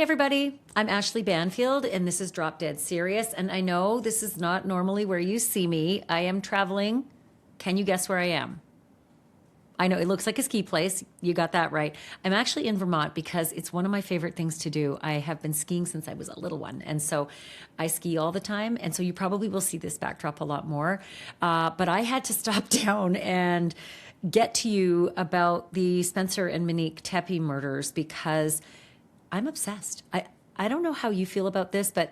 everybody. I'm Ashleigh Banfield, and this is Drop Dead Serious. And I know this is not normally where you see me. I am traveling. Can you guess where I am? I know it looks like a ski place. You got that right. I'm actually in Vermont because it's one of my favorite things to do. I have been skiing since I was a little one, and so I ski all the time. And so you probably will see this backdrop a lot more. But I had to stop down and get to you about the Spencer and Monique Tepe murders because I'm obsessed. I don't know how you feel about this, but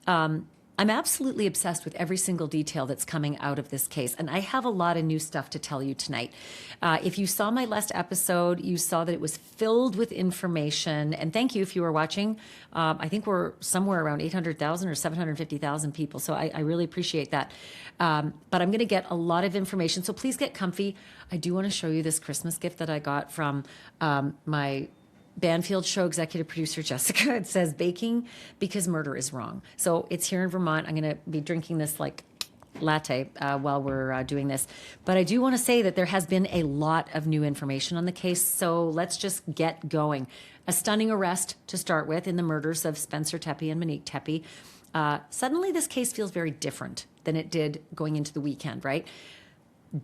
I'm absolutely obsessed with every single detail that's coming out of this case. And I have a lot of new stuff to tell you tonight. If you saw my last episode, you saw that it was filled with information. And thank you if you were watching. I think we're somewhere around 800,000 or 750,000 people. So I really appreciate that. But I'm going to get a lot of information. So please get comfy. I do want to show you this Christmas gift that I got from my Banfield show executive producer Jessica. It says baking because murder is wrong. So it's here in Vermont. I'm going to be drinking this like latte while we're doing this. But I do want to say that there has been a lot of new information on the case. So let's just get going. A stunning arrest to start with in the murders of Spencer Tepe and Monique Tepe. Suddenly this case feels very different than it did going into the weekend, right?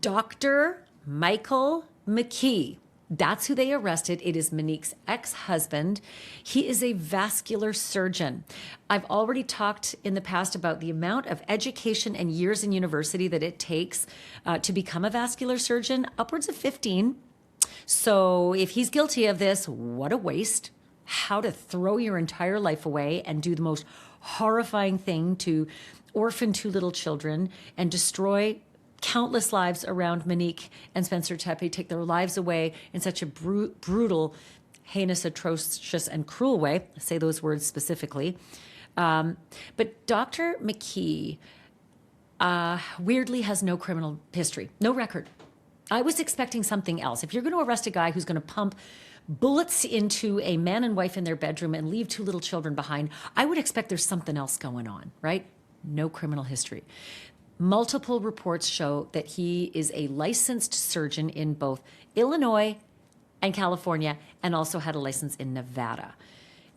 Dr. Michael McKee. That's who they arrested. It is Monique's ex-husband. He is a vascular surgeon. I've already talked in the past about the amount of education and years in university that it takes to become a vascular surgeon, upwards of 15. So if he's guilty of this, what a waste. How to throw your entire life away and do the most horrifying thing to orphan two little children and destroy countless lives around Monique and Spencer Tepe, take their lives away in such a brutal, heinous, atrocious, and cruel way. I say those words specifically. But Dr. McKee weirdly has no criminal history, no record. I was expecting something else. If you're going to arrest a guy who's going to pump bullets into a man and wife in their bedroom and leave two little children behind, I would expect there's something else going on, right? No criminal history. Multiple reports show that he is a licensed surgeon in both Illinois and California, and also had a license in Nevada.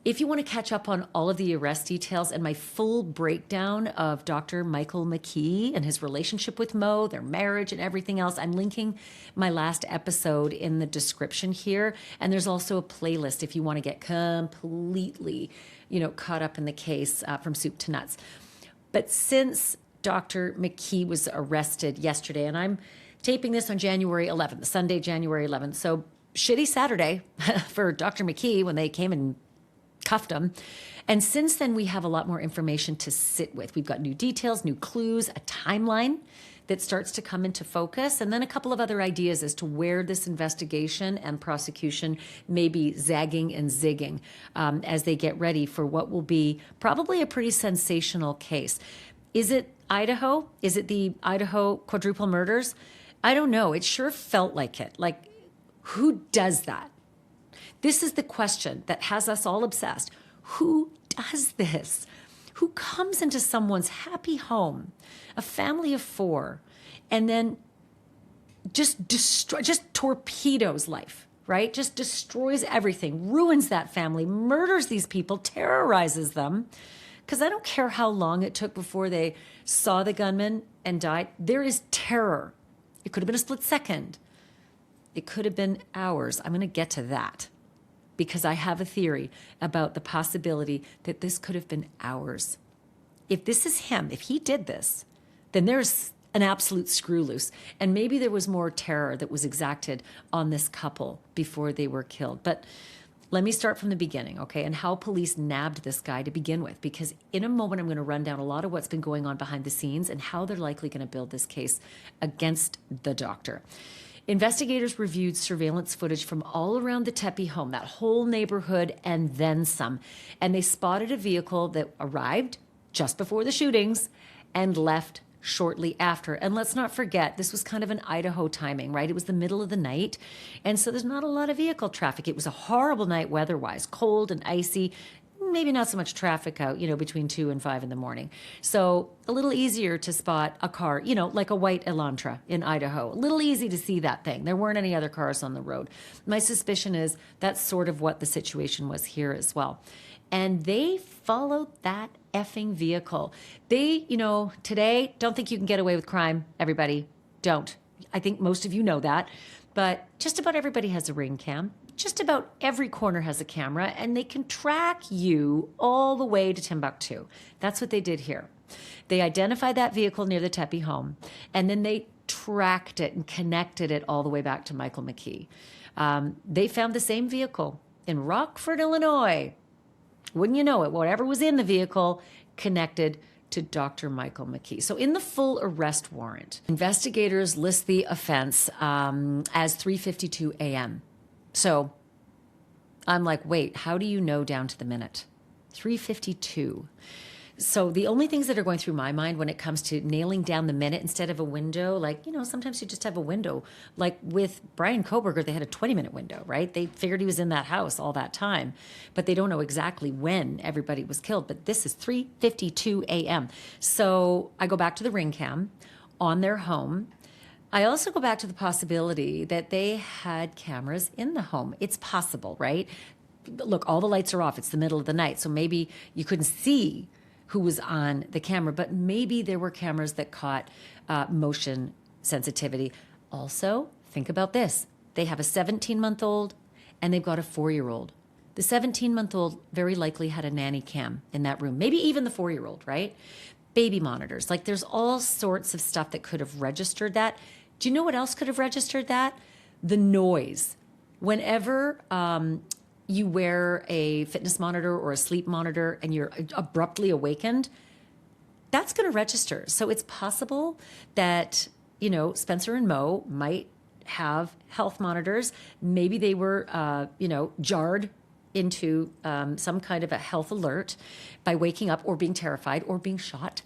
If you want to catch up on all of the arrest details and my full breakdown of Dr. Michael McKee and his relationship with Mo, their marriage and everything else, I'm linking my last episode in the description here. And there's also a playlist if you want to get completely, caught up in the case from soup to nuts. But since Dr. McKee was arrested yesterday, and I'm taping this on January 11th, Sunday, January 11th. So shitty Saturday for Dr. McKee when they came and cuffed him. And since then, we have a lot more information to sit with. We've got new details, new clues, a timeline that starts to come into focus, and then a couple of other ideas as to where this investigation and prosecution may be zagging and zigging as they get ready for what will be probably a pretty sensational case. Is it Idaho? Is it the Idaho quadruple murders? I don't know. It sure felt like it. Like, who does that? This is the question that has us all obsessed. Who does this? Who comes into someone's happy home, a family of four, and then just torpedoes life, right? Just destroys everything, ruins that family, murders these people, terrorizes them. Because I don't care how long it took before they saw the gunman and died. There is terror. It could have been a split second. It could have been hours. I'm going to get to that because I have a theory about the possibility that this could have been hours. If this is him, if he did this, then there's an absolute screw loose. And maybe there was more terror that was exacted on this couple before they were killed. But let me start from the beginning, okay, and how police nabbed this guy to begin with, because in a moment I'm going to run down a lot of what's been going on behind the scenes and how they're likely going to build this case against the doctor. Investigators reviewed surveillance footage from all around the Tepe home, that whole neighborhood, and then some. And they spotted a vehicle that arrived just before the shootings and left shortly after. And let's not forget, this was kind of an Idaho timing, right? It was the middle of the night. And so there's not a lot of vehicle traffic. It was a horrible night weather-wise, cold and icy. Maybe not so much traffic out, between 2 and 5 in the morning. So a little easier to spot a car, like a white Elantra in Idaho. A little easy to see that thing. There weren't any other cars on the road. My suspicion is that's sort of what the situation was here as well. and they followed that effing vehicle. They, today, don't think you can get away with crime, everybody. Don't. I think most of you know that. But just about everybody has a ring cam. Just about every corner has a camera, and they can track you all the way to Timbuktu. That's what they did here. They identified that vehicle near the Tepe home, and then they tracked it and connected it all the way back to Michael McKee. They found the same vehicle in Rockford, Illinois. Wouldn't you know it, whatever was in the vehicle connected to Dr. Michael McKee. So in the full arrest warrant, investigators list the offense as 3:52 a.m. So I'm like, wait, how do you know down to the minute? 3:52. So the only things that are going through my mind when it comes to nailing down the minute instead of a window, like, sometimes you just have a window. Like with Brian Koberger, they had a 20-minute window, right? They figured he was in that house all that time, but they don't know exactly when everybody was killed. But this is 3:52 a.m. So I go back to the ring cam on their home. I also go back to the possibility that they had cameras in the home. It's possible, right? Look, all the lights are off. It's the middle of the night, so maybe you couldn't see who was on the camera, but maybe there were cameras that caught motion sensitivity. Also, think about this. They have a 17-month-old and they've got a 4-year-old. The 17-month-old very likely had a nanny cam in that room, maybe even the 4-year-old, right? Baby monitors. Like there's all sorts of stuff that could have registered that. Do you know what else could have registered that? The noise. Whenever you wear a fitness monitor or a sleep monitor and you're abruptly awakened, that's going to register. So it's possible that, Spencer and Mo might have health monitors. Maybe they were, jarred into some kind of a health alert by waking up or being terrified or being shot.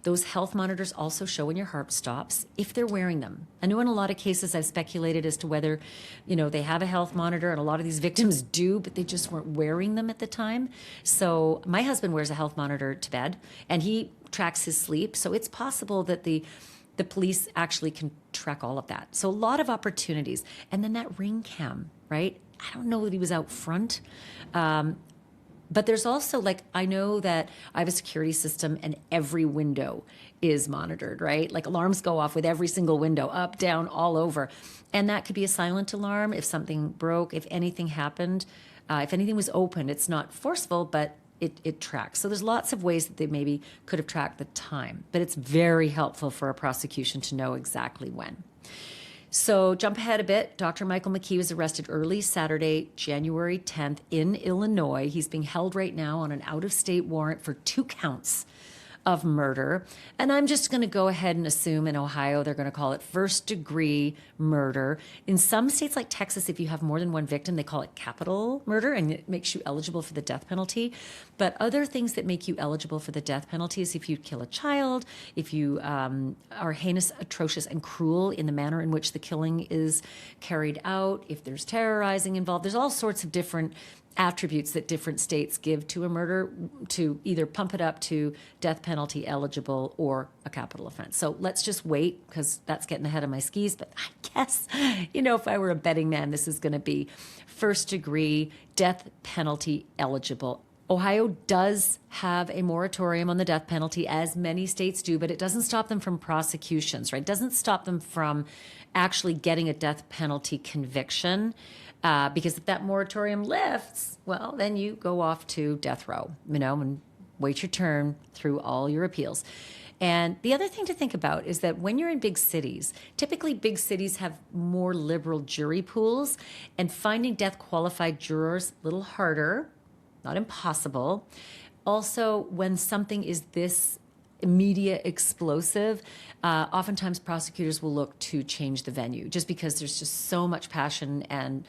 Those health monitors also show when your heart stops if they're wearing them. I know in a lot of cases I've speculated as to whether, they have a health monitor, and a lot of these victims do, but they just weren't wearing them at the time. So my husband wears a health monitor to bed, and he tracks his sleep. So it's possible that the police actually can track all of that. So a lot of opportunities. And then that ring cam, right? I don't know that he was out front. But there's also, I know that I have a security system and every window is monitored, right? Like alarms go off with every single window, up, down, all over. And that could be a silent alarm if something broke, if anything happened, if anything was open. It's not forceful, but it tracks. So there's lots of ways that they maybe could have tracked the time. But it's very helpful for a prosecution to know exactly when. So jump ahead a bit. Dr. Michael McKee was arrested early Saturday, January 10th in Illinois. He's being held right now on an out-of-state warrant for 2 counts of murder. And I'm just going to go ahead and assume in Ohio they're going to call it first-degree murder. In some states like Texas, if you have more than one victim, they call it capital murder, and it makes you eligible for the death penalty. But other things that make you eligible for the death penalty is if you kill a child, if you are heinous, atrocious, and cruel in the manner in which the killing is carried out, if there's terrorizing involved. There's all sorts of different attributes that different states give to a murder to either pump it up to death penalty eligible or a capital offense. So let's just wait, because that's getting ahead of my skis. But I guess, if I were a betting man, this is going to be first degree death penalty eligible. Ohio does have a moratorium on the death penalty, as many states do, but it doesn't stop them from prosecutions, right? It doesn't stop them from actually getting a death penalty conviction. Because if that moratorium lifts, well, then you go off to death row, and wait your turn through all your appeals. And the other thing to think about is that when you're in big cities, typically big cities have more liberal jury pools, and finding death qualified jurors a little harder, not impossible. Also, when something is this media explosive, oftentimes prosecutors will look to change the venue just because there's just so much passion and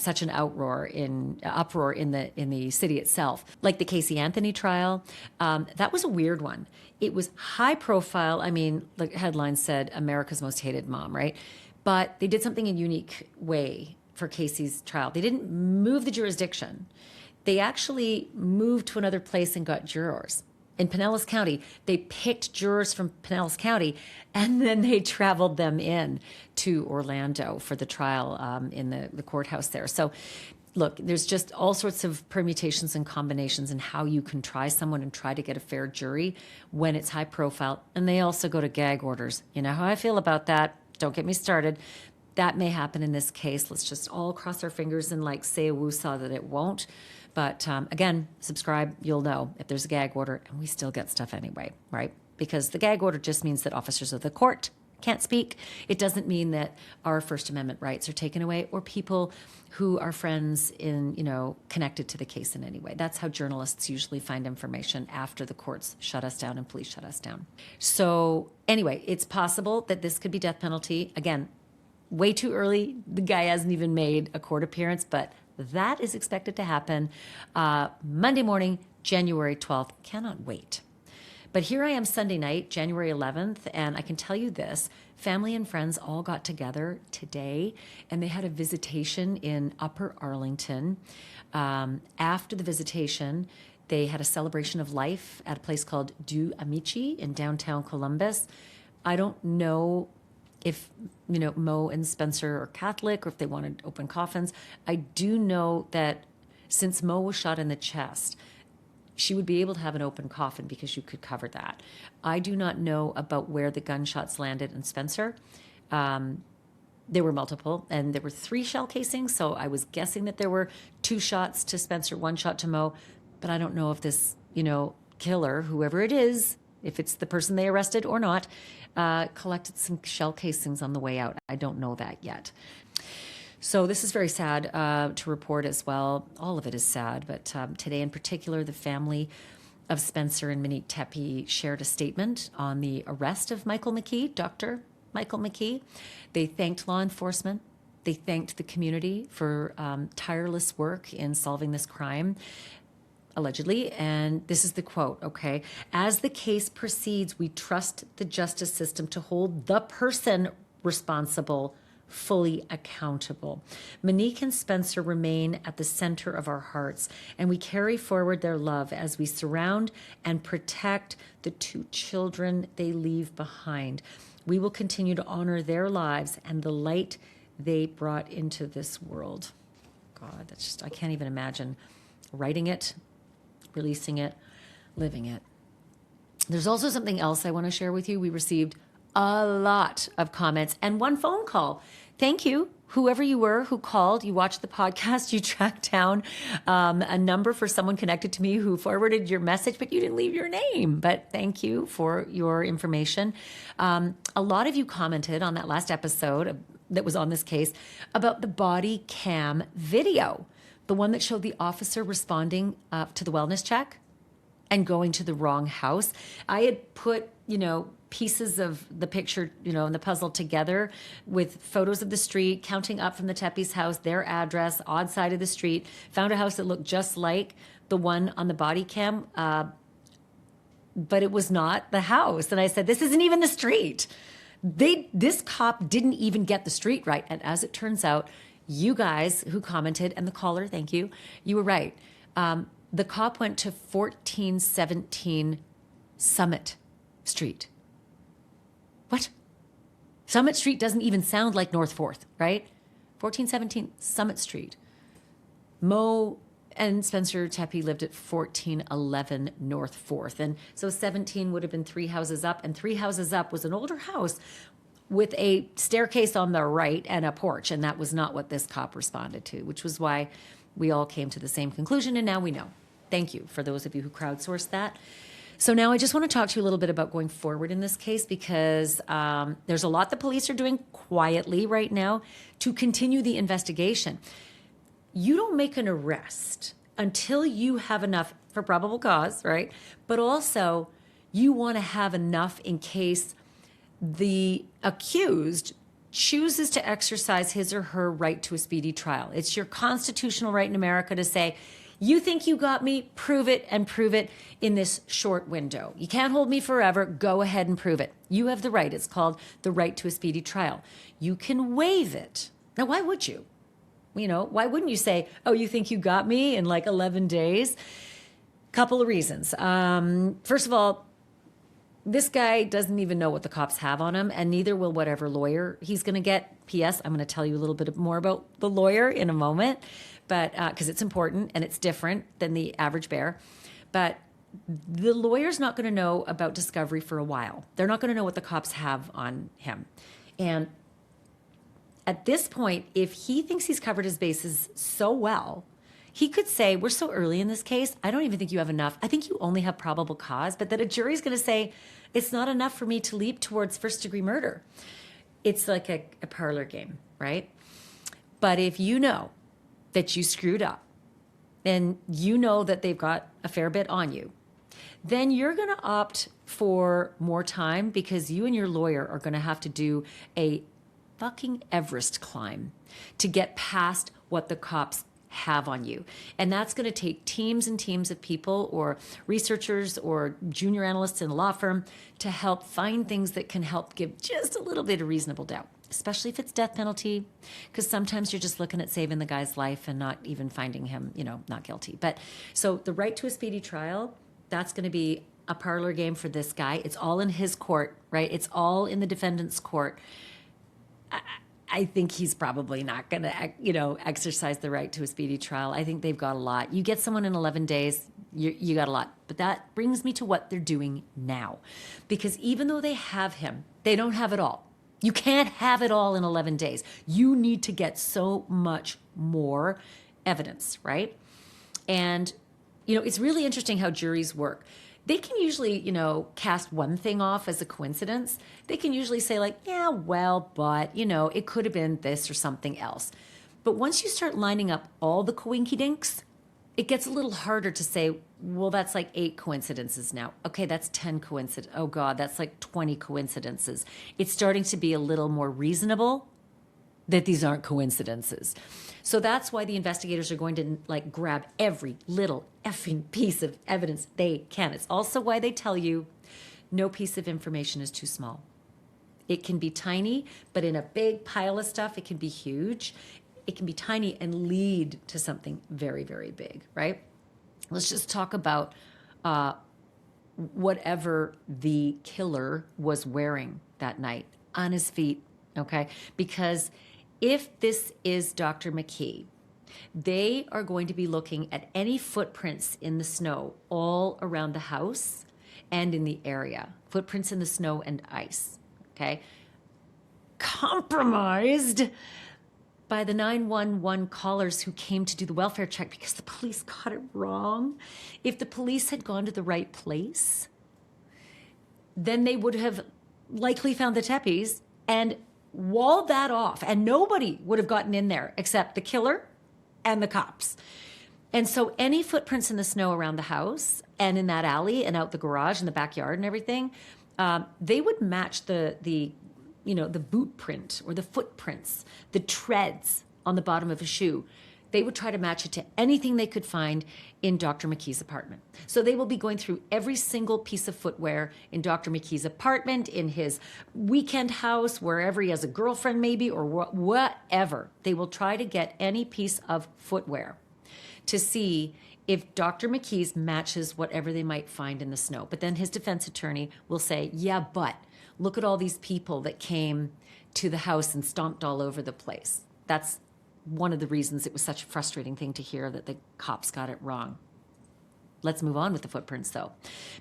such an uproar in the city itself. Like the Casey Anthony trial, that was a weird one. It was high profile. I mean, the headline said America's most hated mom, right? But they did something in a unique way for Casey's trial. They didn't move the jurisdiction. They actually moved to another place and got jurors. In Pinellas County, they picked jurors from Pinellas County, and then they traveled them in to Orlando for the trial in the courthouse there. So look, there's just all sorts of permutations and combinations in how you can try someone and try to get a fair jury when it's high profile. And they also go to gag orders. You know how I feel about that. Don't get me started. That may happen in this case. Let's just all cross our fingers and like say a woosah that it won't. But again, subscribe, you'll know if there's a gag order, and we still get stuff anyway, right? Because the gag order just means that officers of the court can't speak. It doesn't mean that our First Amendment rights are taken away or people who are friends in, connected to the case in any way. That's how journalists usually find information after the courts shut us down and police shut us down. So anyway, it's possible that this could be death penalty. Again, way too early. The guy hasn't even made a court appearance, but that is expected to happen Monday morning, January 12th. Cannot wait. But here I am Sunday night, January 11th, and I can tell you this, family and friends all got together today, and they had a visitation in Upper Arlington. After the visitation, they had a celebration of life at a place called Du Amici in downtown Columbus. I don't know if, Mo and Spencer are Catholic or if they wanted open coffins. I do know that since Mo was shot in the chest, she would be able to have an open coffin because you could cover that. I do not know about where the gunshots landed in Spencer. There were multiple, and there were 3 shell casings, so I was guessing that there were 2 shots to Spencer, 1 shot to Mo, but I don't know if this, killer, whoever it is, if it's the person they arrested or not, collected some shell casings on the way out. I don't know that yet. So this is very sad to report as well. All of it is sad, but today in particular, the family of Spencer and Monique Tepe shared a statement on the arrest of Michael McKee, Dr. Michael McKee. They thanked law enforcement. They thanked the community for tireless work in solving this crime, allegedly. And this is the quote, okay? As the case proceeds, we trust the justice system to hold the person responsible fully accountable. Monique and Spencer remain at the center of our hearts, and we carry forward their love as we surround and protect the 2 children they leave behind. We will continue to honor their lives and the light they brought into this world. God, that's just, I can't even imagine writing it, releasing it, living it. There's also something else I want to share with you. We received a lot of comments and 1 phone call. Thank you, whoever you were who called. You watched the podcast. You tracked down a number for someone connected to me who forwarded your message, but you didn't leave your name. But thank you for your information. A lot of you commented on that last episode that was on this case about the body cam video, the one that showed the officer responding to the wellness check and going to the wrong house. I had put, pieces of the picture, and the puzzle together with photos of the street, counting up from the Tepe's house, their address, odd side of the street, found a house that looked just like the one on the body cam, but it was not the house. And I said, this isn't even the street. This cop didn't even get the street right. And as it turns out, you guys who commented, and the caller, thank you, you were right. The cop went to 1417 Summit Street. What? Summit Street doesn't even sound like North 4th, right? 1417 Summit Street. Mo and Spencer Tepe lived at 1411 North 4th. And so 17 would have been 3 houses up, and 3 houses up was an older house with a staircase on the right and a porch. And that was not what this cop responded to, which was why we all came to the same conclusion. And now we know. Thank you for those of you who crowdsourced that. So now I just want to talk to you a little bit about going forward in this case, because there's a lot the police are doing quietly right now to continue the investigation. You don't make an arrest until you have enough for probable cause, right? But also you want to have enough in case the accused chooses to exercise his or her right to a speedy trial. It's your constitutional right in America to say, you think you got me, prove it, and prove it in this short window. You can't hold me forever. Go ahead and prove it. You have the right. It's called the right to a speedy trial. You can waive it. Now, why would you? Why wouldn't you say, oh, you think you got me in like 11 days? Couple of reasons. First of all, This guy doesn't even know what the cops have on him, and neither will whatever lawyer he's going to get. P.S. I'm going to tell you a little bit more about the lawyer in a moment, but because it's important and it's different than the average bear. But the lawyer's not going to know about discovery for a while. They're not going to know what the cops have on him. And at this point, if he thinks he's covered his bases so well, he could say, we're so early in this case, I don't even think you have enough. I think you only have probable cause, but that a jury's going to say, it's not enough for me to leap towards first-degree murder. It's like a parlor game, right? But if you know that you screwed up and you know that they've got a fair bit on you, then you're going to opt for more time because you and your lawyer are going to have to do a fucking Everest climb to get past what the cops have on you. And that's going to take teams and teams of people or researchers or junior analysts in a law firm to help find things that can help give just a little bit of reasonable doubt, especially if it's death penalty, because sometimes you're just looking at saving the guy's life and not even finding him, not guilty. But so the right to a speedy trial, that's going to be a parlor game for this guy. It's all in his court, right? It's all in the defendant's court. I think he's probably not going to, exercise the right to a speedy trial. I think they've got a lot. You get someone in 11 days, you got a lot. But that brings me to what they're doing now. Because even though they have him, they don't have it all. You can't have it all in 11 days. You need to get so much more evidence, right? And, it's really interesting how juries work. They can usually, cast one thing off as a coincidence. They can usually say like, yeah, well, but, it could have been this or something else. But once you start lining up all the coinkydinks, it gets a little harder to say, well, that's like 8 coincidences now. Okay, that's 10 coincidences. Oh God, that's like 20 coincidences. It's starting to be a little more reasonable that these aren't coincidences. So that's why the investigators are going to grab every little effing piece of evidence they can. It's also why they tell you no piece of information is too small. It can be tiny, but in a big pile of stuff, it can be huge. It can be tiny and lead to something very, very big, right? Let's just talk about whatever the killer was wearing that night on his feet, okay? Because if this is Dr. McKee, they are going to be looking at any footprints in the snow all around the house and in the area. Footprints in the snow and ice, okay? Compromised by the 911 callers who came to do the welfare check because the police got it wrong. If the police had gone to the right place, then they would have likely found the Tepes and walled that off, and nobody would have gotten in there except the killer and the cops. And so any footprints in the snow around the house and in that alley and out the garage and the backyard and everything, they would match the boot print or the footprints, the treads on the bottom of a shoe. They would try to match it to anything they could find in Dr. McKee's apartment. So they will be going through every single piece of footwear in Dr. McKee's apartment, in his weekend house, wherever he has a girlfriend maybe, or whatever. They will try to get any piece of footwear to see if Dr. McKee's matches whatever they might find in the snow. But then his defense attorney will say, yeah, but look at all these people that came to the house and stomped all over the place. That's one of the reasons it was such a frustrating thing to hear that the cops got it wrong. Let's move on with the footprints, though,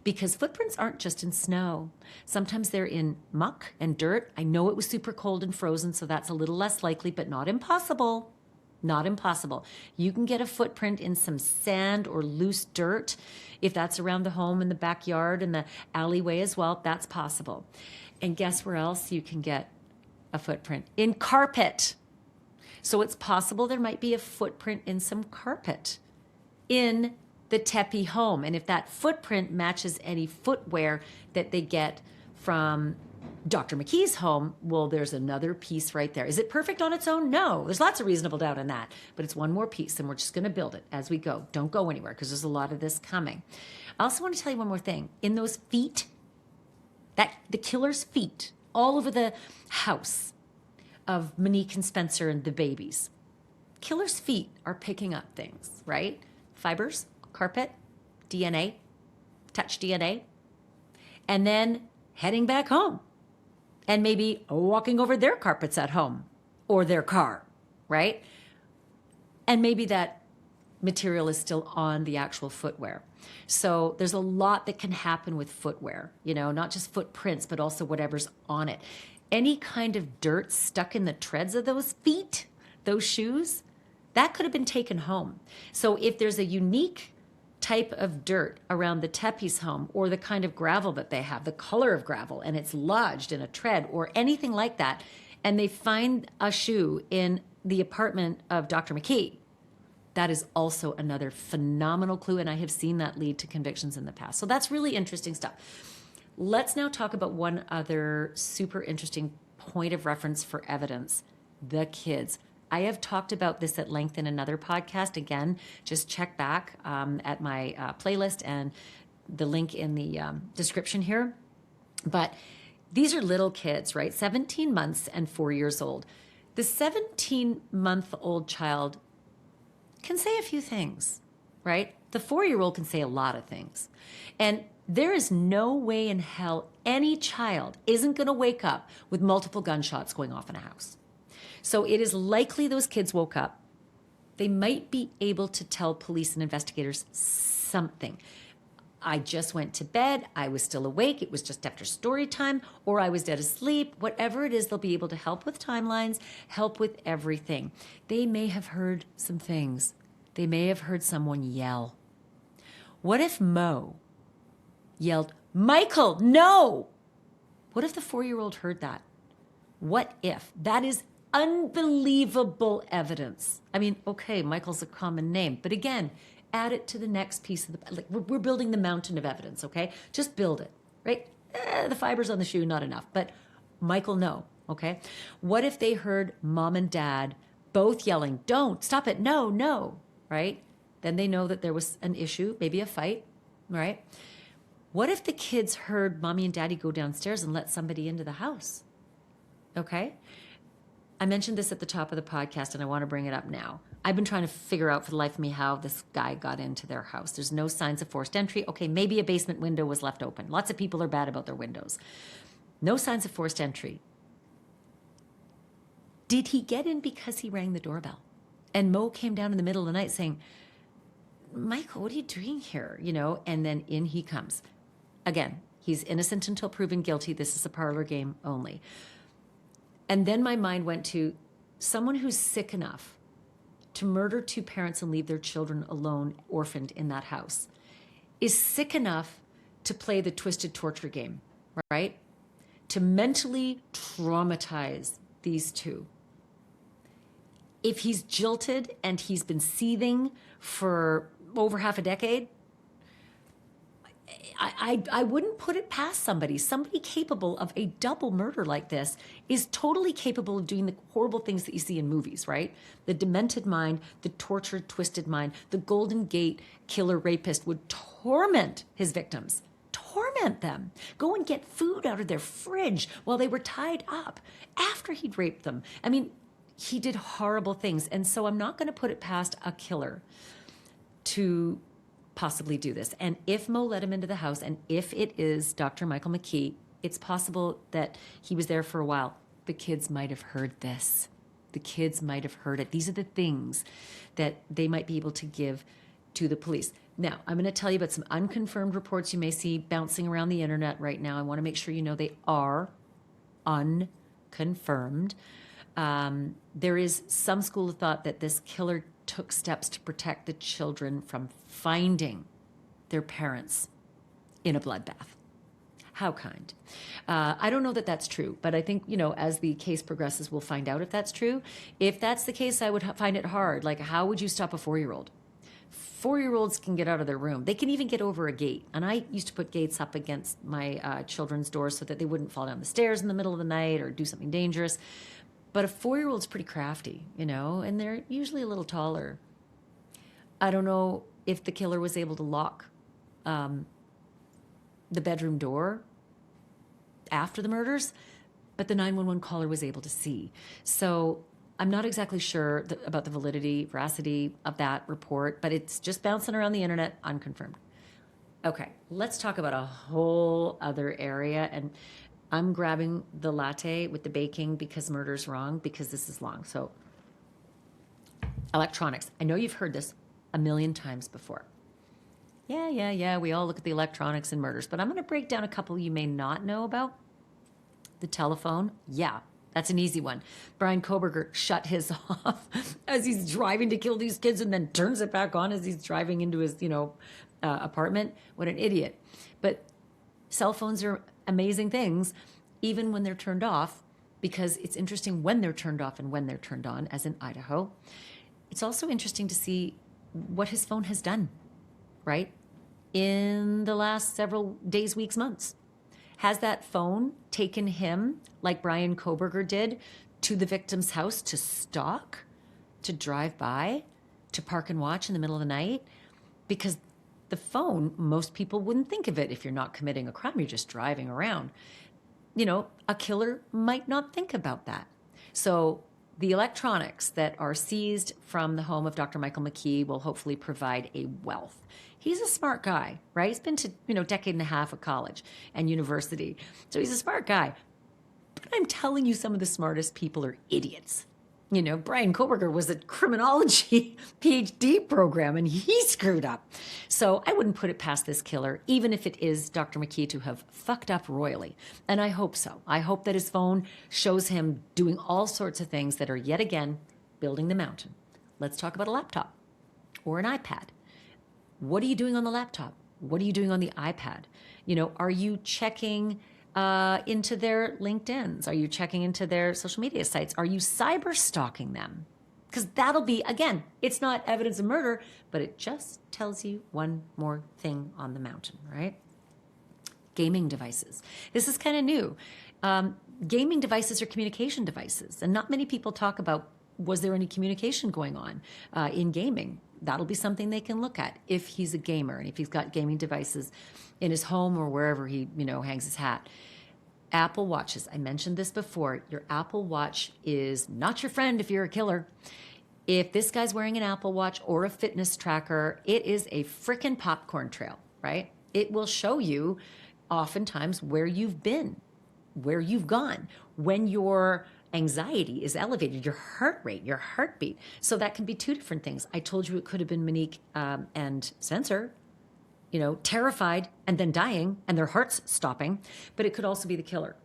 because footprints aren't just in snow. Sometimes they're in muck and dirt. I know it was super cold and frozen, so that's a little less likely, but not impossible. Not impossible. You can get a footprint in some sand or loose dirt. If that's around the home in the backyard and the alleyway as well, that's possible. And guess where else you can get a footprint? In carpet. So it's possible there might be a footprint in some carpet in the Tepe home. And if that footprint matches any footwear that they get from Dr. McKee's home, well, there's another piece right there. Is it perfect on its own? No. There's lots of reasonable doubt in that. But it's one more piece, and we're just going to build it as we go. Don't go anywhere, because there's a lot of this coming. I also want to tell you one more thing. In those feet, the killer's feet, all over the house of Monique and Spencer and the babies, killer's feet are picking up things, right? Fibers, carpet, DNA, touch DNA. And then heading back home and maybe walking over their carpets at home or their car, right? And maybe that material is still on the actual footwear. So there's a lot that can happen with footwear, not just footprints, but also whatever's on it. Any kind of dirt stuck in the treads of those feet, those shoes, that could have been taken home. So if there's a unique type of dirt around the Tepe's home, or the kind of gravel that they have, the color of gravel, and it's lodged in a tread or anything like that, and they find a shoe in the apartment of Dr. McKee, that is also another phenomenal clue, and I have seen that lead to convictions in the past. So that's really interesting stuff. Let's now talk about one other super interesting point of reference for evidence: the kids. I have talked about this at length in another podcast. Again, just check back at my playlist and the link in the description here. But these are little kids, right? 17 months and 4 years old. The 17-month-old child can say a few things, right? The 4-year-old can say a lot of things. And there is no way in hell any child isn't going to wake up with multiple gunshots going off in a house. So it is likely those kids woke up. They might be able to tell police and investigators something. I just went to bed. I was still awake. It was just after story time, or I was dead asleep. Whatever it is, they'll be able to help with timelines, help with everything. They may have heard some things. They may have heard someone yell. What if Mo yelled, "Michael, no!" What if the 4-year-old heard that? What if? That is unbelievable evidence. I mean, okay, Michael's a common name, but again, add it to the next piece of the, we're building the mountain of evidence, okay? Just build it, right? The fibers on the shoe, not enough, but Michael, no, okay? What if they heard mom and dad both yelling, "Don't, stop it, no, no," right? Then they know that there was an issue, maybe a fight, right? What if the kids heard mommy and daddy go downstairs and let somebody into the house? Okay? I mentioned this at the top of the podcast, and I want to bring it up now. I've been trying to figure out for the life of me how this guy got into their house. There's no signs of forced entry. Okay, maybe a basement window was left open. Lots of people are bad about their windows. No signs of forced entry. Did he get in because he rang the doorbell? And Mo came down in the middle of the night saying, "Michael, what are you doing here?" And then in he comes. Again, he's innocent until proven guilty. This is a parlor game only. And then my mind went to someone who's sick enough to murder 2 parents and leave their children alone, orphaned in that house, is sick enough to play the twisted torture game, right? To mentally traumatize these 2. If he's jilted and he's been seething for over half a decade, I wouldn't put it past somebody. Somebody capable of a double murder like this is totally capable of doing the horrible things that you see in movies, right? The demented mind, the tortured, twisted mind, the Golden Gate killer rapist would torment his victims, torment them, go and get food out of their fridge while they were tied up after he'd raped them. I mean, he did horrible things. And so I'm not going to put it past a killer to possibly do this. And if Mo let him into the house, and if it is Dr. Michael McKee, it's possible that he was there for a while. The kids might have heard this. The kids might have heard it. These are the things that they might be able to give to the police. Now, I'm going to tell you about some unconfirmed reports you may see bouncing around the internet right now. I want to make sure you know they are unconfirmed. There is some school of thought that this killer took steps to protect the children from finding their parents in a bloodbath. How kind. I don't know that that's true, but I think, as the case progresses, we'll find out if that's true. If that's the case, I would find it hard. Like, how would you stop a 4-year-old? 4-year-olds can get out of their room. They can even get over a gate. And I used to put gates up against my children's doors so that they wouldn't fall down the stairs in the middle of the night or do something dangerous. But a 4-year-old's pretty crafty, and they're usually a little taller. I don't know if the killer was able to lock the bedroom door after the murders, but the 911 caller was able to see. So I'm not exactly sure about the veracity of that report, but it's just bouncing around the internet, unconfirmed. Okay, let's talk about a whole other area. And I'm grabbing the latte with the baking because murder's wrong, because this is long. So, electronics. I know you've heard this a million times before. Yeah. We all look at the electronics in murders, but I'm going to break down a couple you may not know about. The telephone. Yeah, that's an easy one. Brian Koberger shut his off as he's driving to kill these kids and then turns it back on as he's driving into his, apartment. What an idiot. But cell phones are amazing things, even when they're turned off, because it's interesting when they're turned off and when they're turned on, as in Idaho. It's also interesting to see what his phone has done, right? In the last several days, weeks, months. Has that phone taken him, like Brian Koberger did, to the victim's house to stalk, to drive by, to park and watch in the middle of the night? Because the phone, most people wouldn't think of it if you're not committing a crime, you're just driving around. A killer might not think about that. So the electronics that are seized from the home of Dr. Michael McKee will hopefully provide a wealth. He's a smart guy, right? He's been to, decade and a half of college and university. So he's a smart guy. But I'm telling you, some of the smartest people are idiots. Brian Koberger was a criminology PhD program and he screwed up. So I wouldn't put it past this killer, even if it is Dr. McKee, to have fucked up royally. And I hope so. I hope that his phone shows him doing all sorts of things that are yet again building the mountain. Let's talk about a laptop or an iPad. What are you doing on the laptop? What are you doing on the iPad? Are you checking into their LinkedIns? Are you checking into their social media sites? Are you cyber stalking them? Because that'll be, again, it's not evidence of murder, but it just tells you one more thing on the mountain, right? Gaming devices. This is kind of new. Gaming devices are communication devices, and not many people talk about, was there any communication going on in gaming? That'll be something they can look at if he's a gamer and if he's got gaming devices in his home or wherever he, hangs his hat. Apple Watches. I mentioned this before. Your Apple Watch is not your friend if you're a killer. If this guy's wearing an Apple Watch or a fitness tracker, it is a frickin' popcorn trail, right? It will show you oftentimes where you've been, where you've gone, when your anxiety is elevated, your heart rate, your heartbeat. So that can be two different things. I told you it could have been Monique and Spencer, terrified and then dying and their hearts stopping, but it could also be the killer.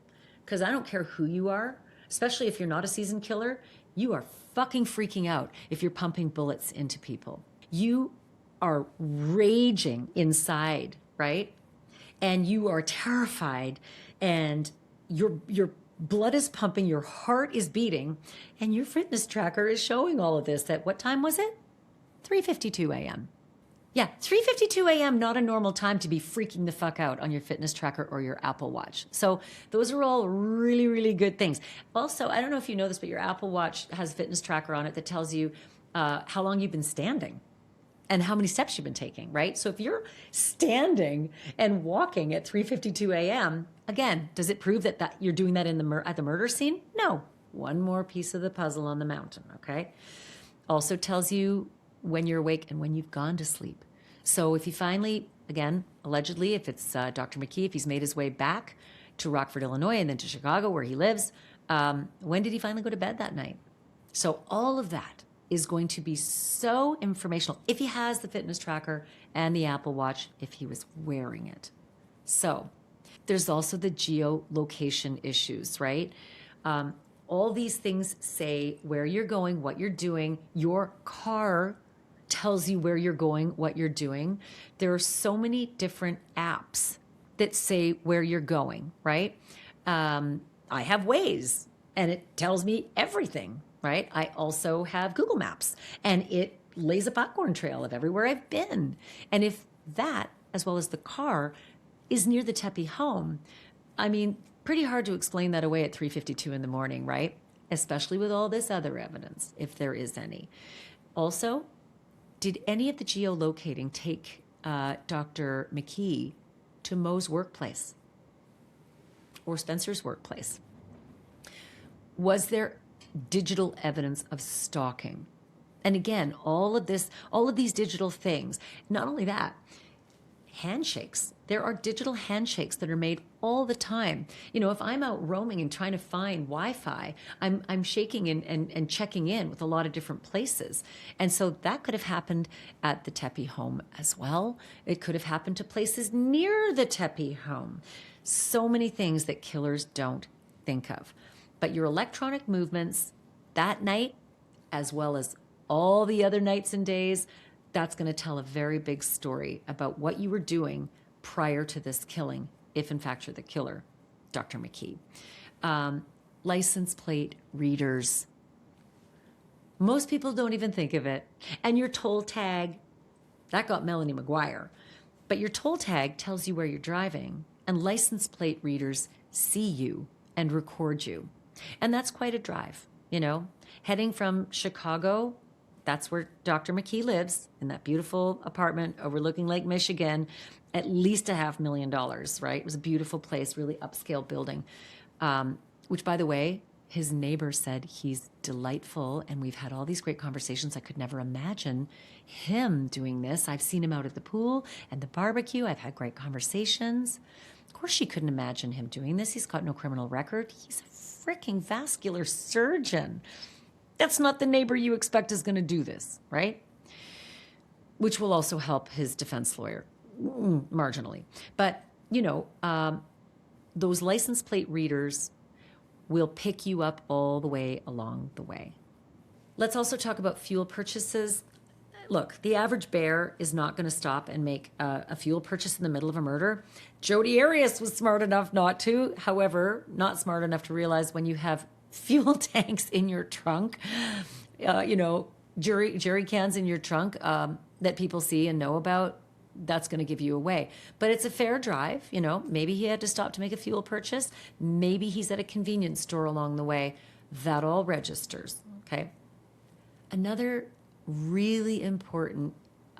Because I don't care who you are, especially if you're not a seasoned killer, you are fucking freaking out if you're pumping bullets into people. You are raging inside, right? And you are terrified and your blood is pumping, your heart is beating, and your fitness tracker is showing all of this at what time was it? 3:52 a.m. Yeah, 3:52 a.m., not a normal time to be freaking the fuck out on your fitness tracker or your Apple Watch. So those are all really, really good things. Also, I don't know if you know this, but your Apple Watch has a fitness tracker on it that tells you how long you've been standing and how many steps you've been taking, right? So if you're standing and walking at 3:52 a.m., again, does it prove that you're doing that at the murder scene? No. One more piece of the puzzle on the mountain, okay? Also tells you when you're awake and when you've gone to sleep. So if he finally, again, allegedly, if it's Dr. McKee, if he's made his way back to Rockford, Illinois, and then to Chicago where he lives, when did he finally go to bed that night? So all of that is going to be so informational if he has the fitness tracker and the Apple Watch, if he was wearing it. So there's also the geolocation issues, right? All these things say where you're going, what you're doing. Your car tells you where you're going, what you're doing. There are so many different apps that say where you're going, right? I have Waze, and it tells me everything, right? I also have Google Maps, and it lays a popcorn trail of everywhere I've been. And if that, as well as the car, is near the Tepe home, I mean, pretty hard to explain that away at 3:52 in the morning, right? Especially with all this other evidence, if there is any. Also, did any of the geolocating take Dr. McKee to Mo's workplace or Spencer's workplace? Was there digital evidence of stalking? And again, all of these digital things. Not only that, handshakes. There are digital handshakes that are made all the time. If I'm out roaming and trying to find Wi-Fi, I'm shaking and checking in with a lot of different places. And so that could have happened at the Tepe home as well. It could have happened to places near the Tepe home. So many things that killers don't think of. But your electronic movements that night, as well as all the other nights and days, that's going to tell a very big story about what you were doing prior to this killing, if in fact you're the killer, Dr. McKee. License plate readers. Most people don't even think of it. And your toll tag, that got Melanie McGuire. But your toll tag tells you where you're driving, and license plate readers see you and record you. And that's quite a drive, Heading from Chicago, that's where Dr. McKee lives, in that beautiful apartment overlooking Lake Michigan, at least $500,000, right? It was a beautiful place, really upscale building, which, by the way, his neighbor said he's delightful, and we've had all these great conversations. I could never imagine him doing this. I've seen him out at the pool and the barbecue. I've had great conversations. Of course, she couldn't imagine him doing this. He's got no criminal record. He's a freaking vascular surgeon. That's not the neighbor you expect is going to do this, right? Which will also help his defense lawyer marginally. But, those license plate readers will pick you up all the way along the way. Let's also talk about fuel purchases. Look, the average bear is not going to stop and make a fuel purchase in the middle of a murder. Jodi Arias was smart enough not to. However, not smart enough to realize when you have fuel tanks in your trunk, jerry cans in your trunk that people see and know about, that's going to give you away. But it's a fair drive, Maybe he had to stop to make a fuel purchase. Maybe he's at a convenience store along the way. That all registers, okay? Another really important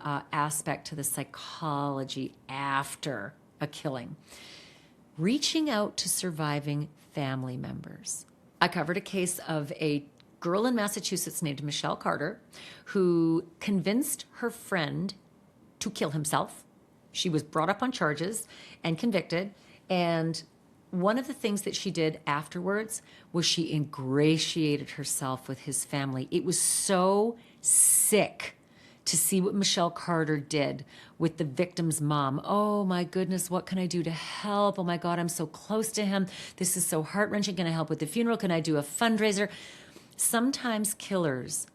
aspect to the psychology after a killing, reaching out to surviving family members. I covered a case of a girl in Massachusetts named Michelle Carter who convinced her friend to kill himself. She was brought up on charges and convicted. And one of the things that she did afterwards was she ingratiated herself with his family. It was so sick to see what Michelle Carter did with the victim's mom. Oh my goodness, what can I do to help? Oh my God, I'm so close to him. This is so heart-wrenching. Can I help with the funeral? Can I do a fundraiser? Sometimes killers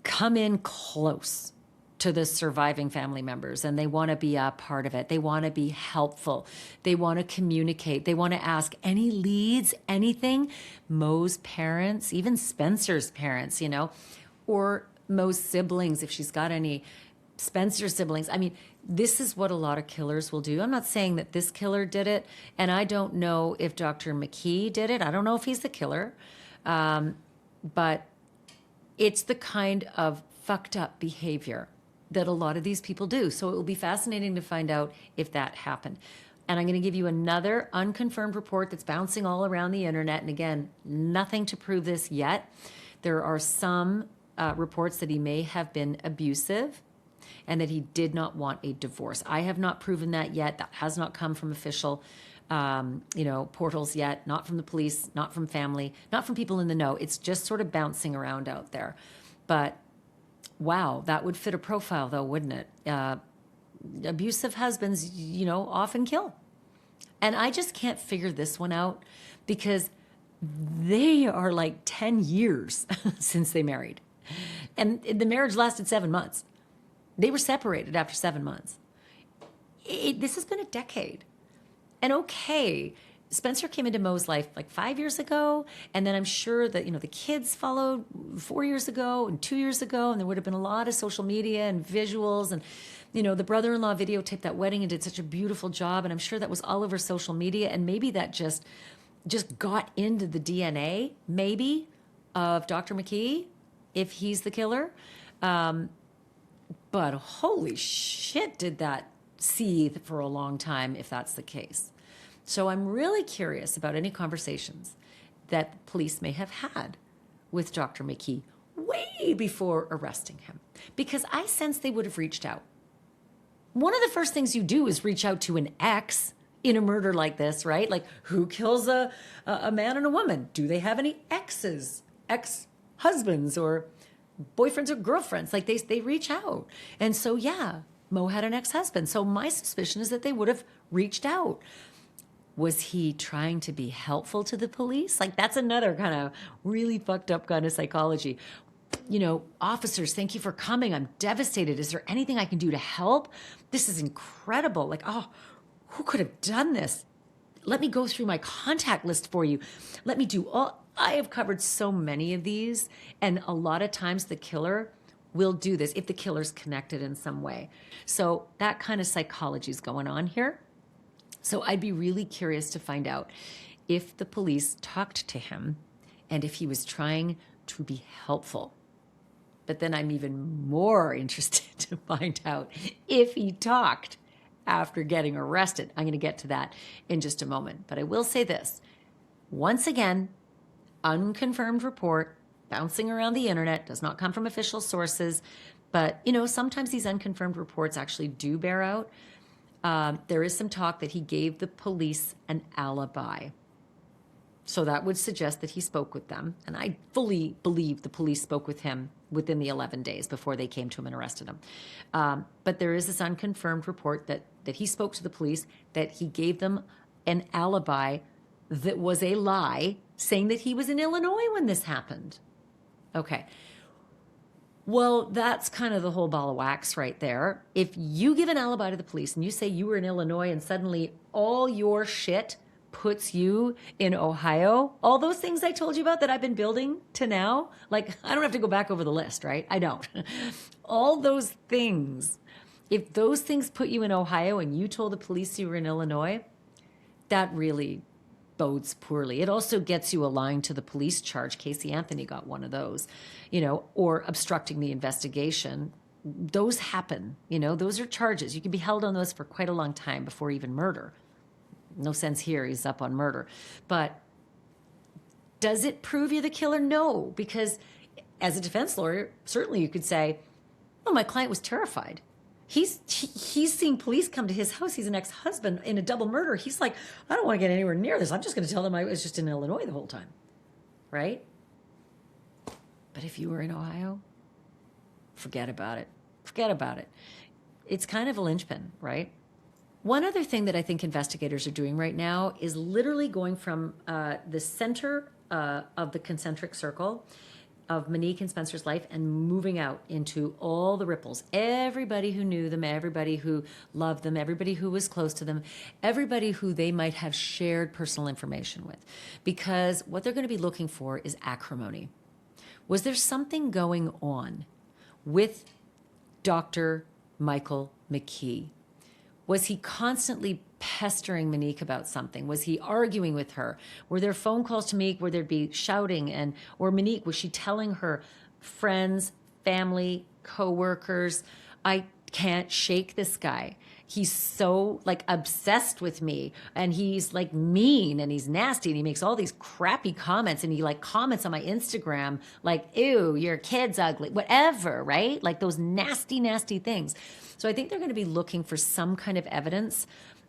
come in close to the surviving family members and they want to be a part of it. They want to be helpful. They want to communicate. They want to ask any leads, anything. Mo's parents, even Spencer's parents, or Mo's siblings, if she's got any, Spencer's siblings. I mean, this is what a lot of killers will do. I'm not saying that this killer did it, and I don't know if Dr. McKee did it. I don't know if he's the killer, but it's the kind of fucked up behavior that a lot of these people do. So it will be fascinating to find out if that happened. And I'm going to give you another unconfirmed report that's bouncing all around the internet. And again, nothing to prove this yet. There are some reports that he may have been abusive and that he did not want a divorce. I have not proven that yet. That has not come from official portals yet, not from the police, not from family, not from people in the know. It's just sort of bouncing around out there. But wow, that would fit a profile though, wouldn't it? Abusive husbands, often kill. And I just can't figure this one out because they are like 10 years since they married. And the marriage lasted 7 months. They were separated after 7 months. This has been a decade. And okay, Spencer came into Mo's life like 5 years ago. And then I'm sure that, the kids followed 4 years ago and 2 years ago. And there would have been a lot of social media and visuals. And, the brother-in-law videotaped that wedding and did such a beautiful job. And I'm sure that was all over social media. And maybe that just got into the DNA, maybe, of Dr. McKee, if he's the killer. But holy shit, did that seethe for a long time if that's the case. So I'm really curious about any conversations that the police may have had with Dr. McKee way before arresting him, because I sense they would have reached out. one of the first things you do is reach out to an ex in a murder like this, right? Like, who kills a man and a woman? Do they have any exes, ex-husbands or boyfriends or girlfriends? Like, they reach out. And so, yeah, Mo had an ex-husband. So my suspicion is that they would have reached out. Was he trying to be helpful to the police? Like, that's another kind of really fucked up kind of psychology. You know, officers, thank you for coming. I'm devastated. Is there anything I can do to help? This is incredible. Like, oh, who could have done this? Let me go through my contact list for you. Let me do all. I have covered so many of these, and a lot of times the killer will do this if the killer's connected in some way. So that kind of psychology is going on here. So I'd be really curious to find out if the police talked to him and if he was trying to be helpful. But then I'm even more interested to find out if he talked after getting arrested. I'm going to get to that in just a moment. But I will say this. Once again, unconfirmed report bouncing around the internet, does not come from official sources. But, you know, sometimes these unconfirmed reports actually do bear out. There is some talk that he gave the police an alibi. So that would suggest that he spoke with them. And I fully believe the police spoke with him within the 11 days before they came to him and arrested him. But there is this unconfirmed report that he spoke to the police, that he gave them an alibi that was a lie, saying that he was in Illinois when this happened. Okay. Well, that's kind of the whole ball of wax right there. If you give an alibi to the police and you say you were in Illinois and suddenly all your shit puts you in Ohio, all those things I told you about that I've been building to now, like, I don't have to go back over the list, right? I don't. All those things, if those things put you in Ohio and you told the police you were in Illinois, that really bodes poorly. It also gets you aligned to the police charge. Casey Anthony got one of those, you know, or obstructing the investigation. Those happen, you know, those are charges. You can be held on those for quite a long time before even murder. No sense here, he's up on murder. But does it prove you the killer? No, because as a defense lawyer, certainly you could say, oh, my client was terrified. He's seen police come to his house. He's an ex-husband in a double murder. He's like, I don't want to get anywhere near this. I'm just going to tell them I was just in Illinois the whole time, right? But if you were in Ohio, forget about it. Forget about it. It's kind of a linchpin, right? One other thing that I think investigators are doing right now is literally going from the center of the concentric circle of Monique and Spencer's life and moving out into all the ripples. Everybody who knew them, everybody who loved them, everybody who was close to them, everybody who they might have shared personal information with. Because what they're going to be looking for is acrimony. Was there something going on with Dr. Michael McKee? Was he constantly pestering Monique about something? Was he arguing with her? Were there phone calls to Monique where there'd be shouting? Or Monique, was she telling her friends, family, coworkers, I can't shake this guy. He's so like obsessed with me, and he's like mean and he's nasty and he makes all these crappy comments, and he like comments on my Instagram like, ew, your kid's ugly, whatever, right? Like those nasty, nasty things. So I think they're going to be looking for some kind of evidence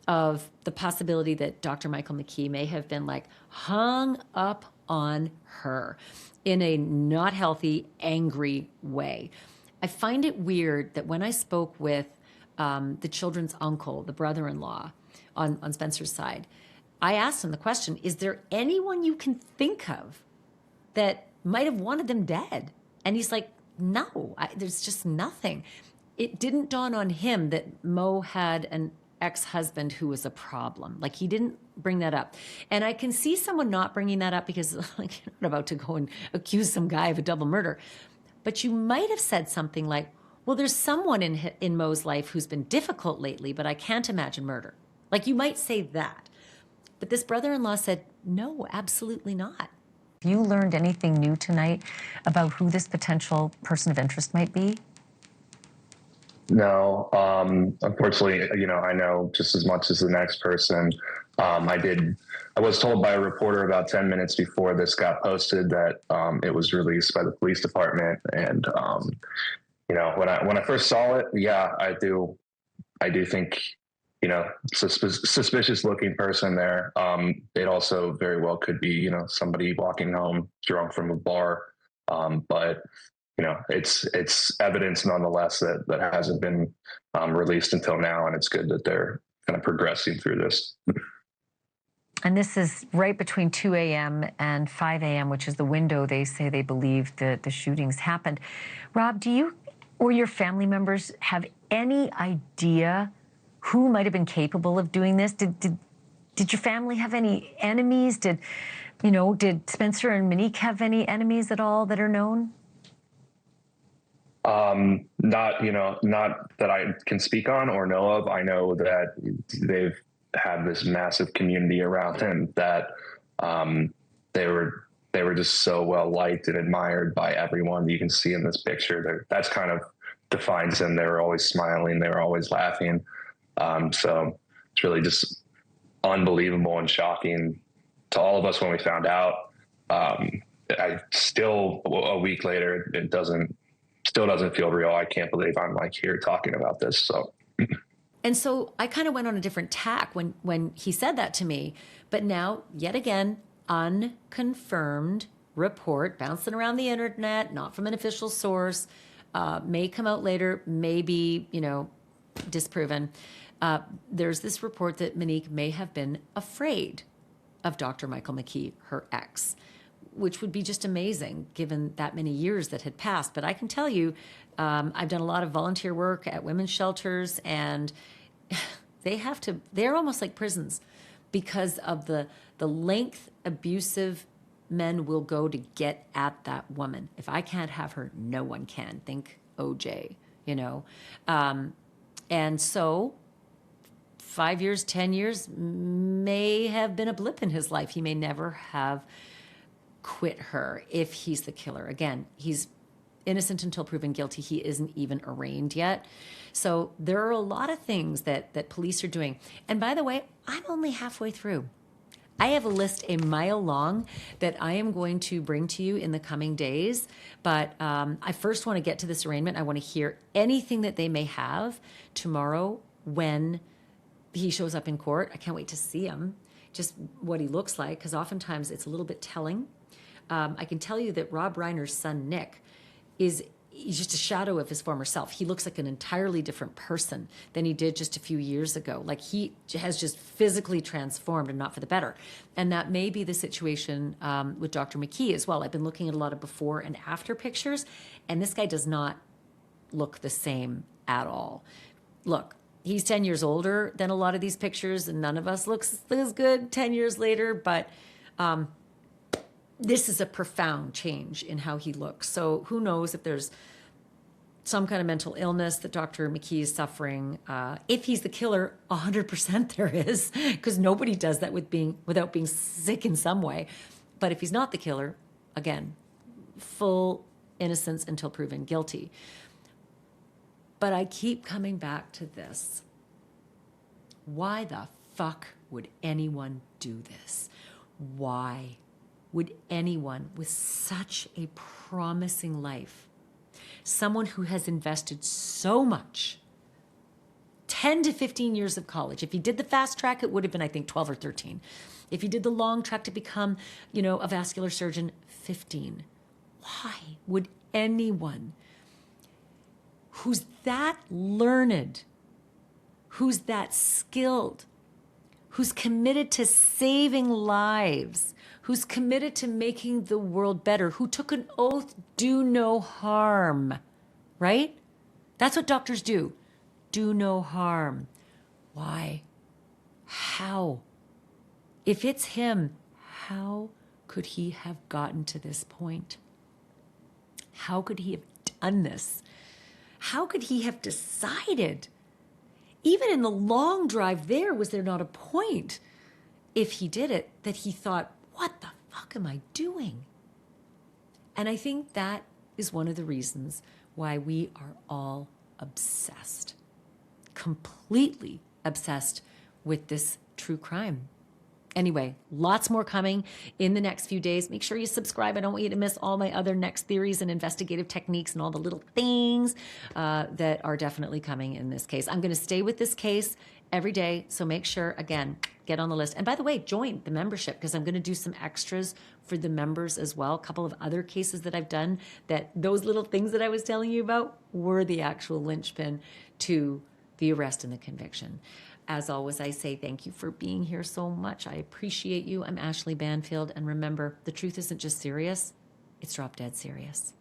of the possibility that Dr. Michael McKee may have been like hung up on her in a not healthy, angry way. I find it weird that when I spoke with the children's uncle, the brother-in-law on Spencer's side, I asked him the question, is there anyone you can think of that might have wanted them dead? And he's like, no, there's just nothing. It didn't dawn on him that Mo had an ex-husband who was a problem. Like, he didn't bring that up. And I can see someone not bringing that up because like, you're not about to go and accuse some guy of a double murder. But you might have said something like, well, there's someone in Mo's life who's been difficult lately, but I can't imagine murder. Like, you might say that. But this brother-in-law said, no, absolutely not. Have you learned anything new tonight about who this potential person of interest might be? No, unfortunately, you know, I know just as much as the next person. I was told by a reporter about 10 minutes before this got posted that it was released by the police department. And, you know, when I first saw it, yeah, I do I do think, suspicious looking person there. It also very well could be, somebody walking home drunk from a bar. But it's evidence nonetheless that hasn't been released until now, and it's good that they're kind of progressing through this. And this is right between 2 a.m. and 5 a.m., which is the window they say they believe the shootings happened. Rob, do you or your family members have any idea who might have been capable of doing this? Did your family have any enemies? Did Spencer and Monique have any enemies at all that are known? Not that I can speak on or know of. I know that they've had this massive community around him that they were just so well liked and admired by everyone. You can see in this picture that's kind of defines them. They were always smiling. They were always laughing. So it's really just unbelievable and shocking to all of us when we found out. I still, a week later, still doesn't feel real. I can't believe I'm here talking about this. So. And so I kind of went on a different tack when he said that to me. But now, yet again, unconfirmed report bouncing around the internet, not from an official source, may come out later, may be, disproven. There's this report that Monique may have been afraid of Dr. Michael McKee, her ex, which would be just amazing given that many years that had passed. But I can tell you, I've done a lot of volunteer work at women's shelters, and they're almost like prisons because of the length abusive men will go to get at that woman. If I can't have her, no one can. Think OJ, and so 5 years, 10 years may have been a blip in his life. He may never have quit her if he's the killer. Again, he's innocent until proven guilty. He isn't even arraigned yet. So there are a lot of things that police are doing. And by the way, I'm only halfway through. I have a list a mile long that I am going to bring to you in the coming days. But I first want to get to this arraignment. I want to hear anything that they may have tomorrow when he shows up in court. I can't wait to see him, just what he looks like, because oftentimes it's a little bit telling. I can tell you that Rob Reiner's son, Nick, he's just a shadow of his former self. He looks like an entirely different person than he did just a few years ago. Like he has just physically transformed, and not for the better. And that may be the situation with Dr. McKee as well. I've been looking at a lot of before and after pictures, and this guy does not look the same at all. Look, he's 10 years older than a lot of these pictures, and none of us looks as good 10 years later, but this is a profound change in how he looks. So who knows if there's some kind of mental illness that Dr. McKee is suffering. If he's the killer, 100% there is, because nobody does that without being sick in some way. But if he's not the killer, again, full innocence until proven guilty. But I keep coming back to this. Why the fuck would anyone do this? Why would anyone with such a promising life, someone who has invested so much, 10 to 15 years of college, if he did the fast track, it would have been, I think, 12 or 13. If he did the long track to become, a vascular surgeon, 15. Why would anyone who's that learned, who's that skilled, who's committed to saving lives, who's committed to making the world better, who took an oath, do no harm, right? That's what doctors do. Do no harm. Why? How? If it's him, how could he have gotten to this point? How could he have done this? How could he have decided? Even in the long drive there, was there not a point, if he did it, that he thought, what the fuck am I doing? And I think that is one of the reasons why we are all obsessed, completely obsessed with this true crime. Anyway, lots more coming in the next few days. Make sure you subscribe. I don't want you to miss all my other next theories and investigative techniques and all the little things that are definitely coming in this case. I'm going to stay with this case every day. So make sure, again, get on the list. And by the way, join the membership because I'm going to do some extras for the members as well. A couple of other cases that I've done that those little things that I was telling you about were the actual linchpin to the arrest and the conviction. As always, I say thank you for being here so much. I appreciate you. I'm Ashleigh Banfield. And remember, the truth isn't just serious, it's drop dead serious.